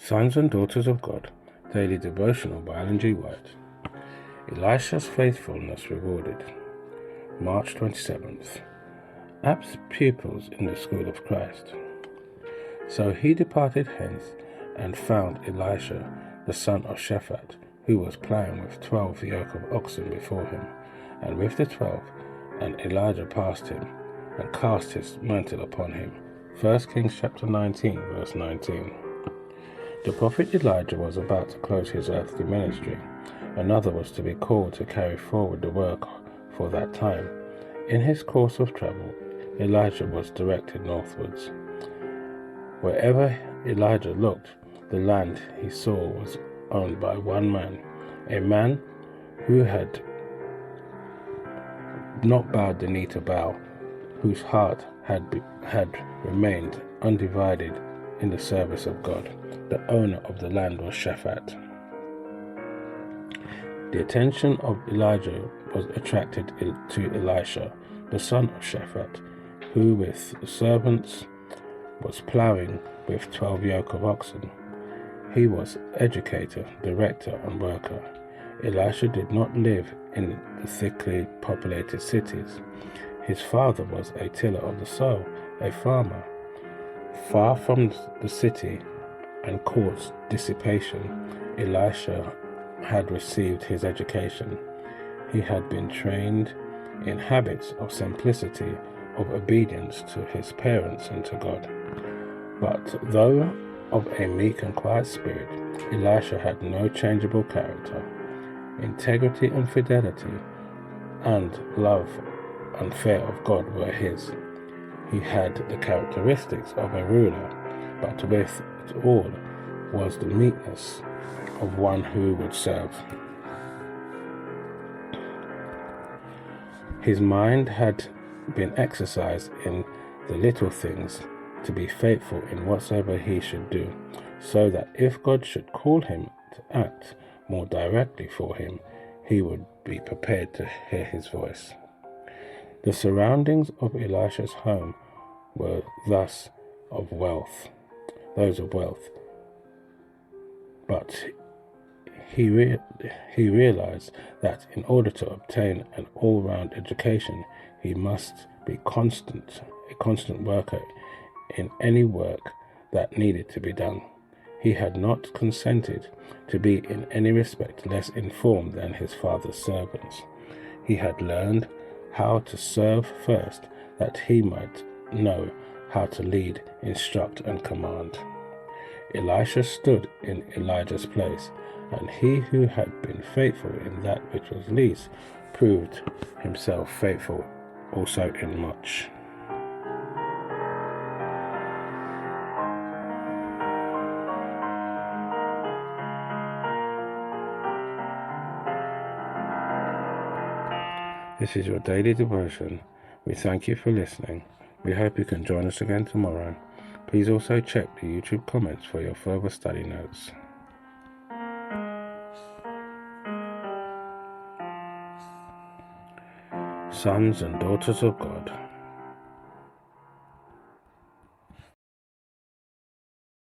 Sons and Daughters of God, Daily Devotional by Alan G. White. Elisha's faithfulness rewarded. March 27th. Apt pupils in the school of Christ. So he departed hence and found Elisha, the son of Shaphat, who was plowing with 12 yoke of oxen before him, and with the 12th, and Elijah passed him, and cast his mantle upon him. 1 Kings chapter 19, verse 19. The prophet Elijah was about to close his earthly ministry. Another was to be called to carry forward the work for that time. In his course of travel, Elijah was directed northwards. Wherever Elijah looked, the land he saw was owned by one man, a man who had not bowed the knee to Baal, whose heart had remained undivided in the service of God. The owner of the land was Shaphat. The attention of Elijah was attracted to Elisha, the son of Shaphat, who with servants was plowing with 12 yoke of oxen. He was educator, director, and worker. Elisha did not live in the thickly populated cities. His father was a tiller of the soil, a farmer. Far from the city and court's dissipation, Elisha had received his education. He had been trained in habits of simplicity, of obedience to his parents and to God. But though of a meek and quiet spirit, Elisha had no changeable character. Integrity and fidelity and love and fear of God were his. He had the characteristics of a ruler, but with it all was the meekness of one who would serve. His mind had been exercised in the little things, to be faithful in whatsoever he should do, so that if God should call him to act more directly for him, he would be prepared to hear his voice. The surroundings of Elisha's home were thus those of wealth, but he realized that in order to obtain an all-round education, he must be a constant worker in any work that needed to be done. He had not consented to be in any respect less informed than his father's servants. He had learned how to serve first, that he might know how to lead, instruct, and command. Elisha stood in Elijah's place, and he who had been faithful in that which was least proved himself faithful also in much. This is your daily devotion. We thank you for listening. We hope you can join us again tomorrow. Please also check the YouTube comments for your further study notes. Sons and Daughters of God.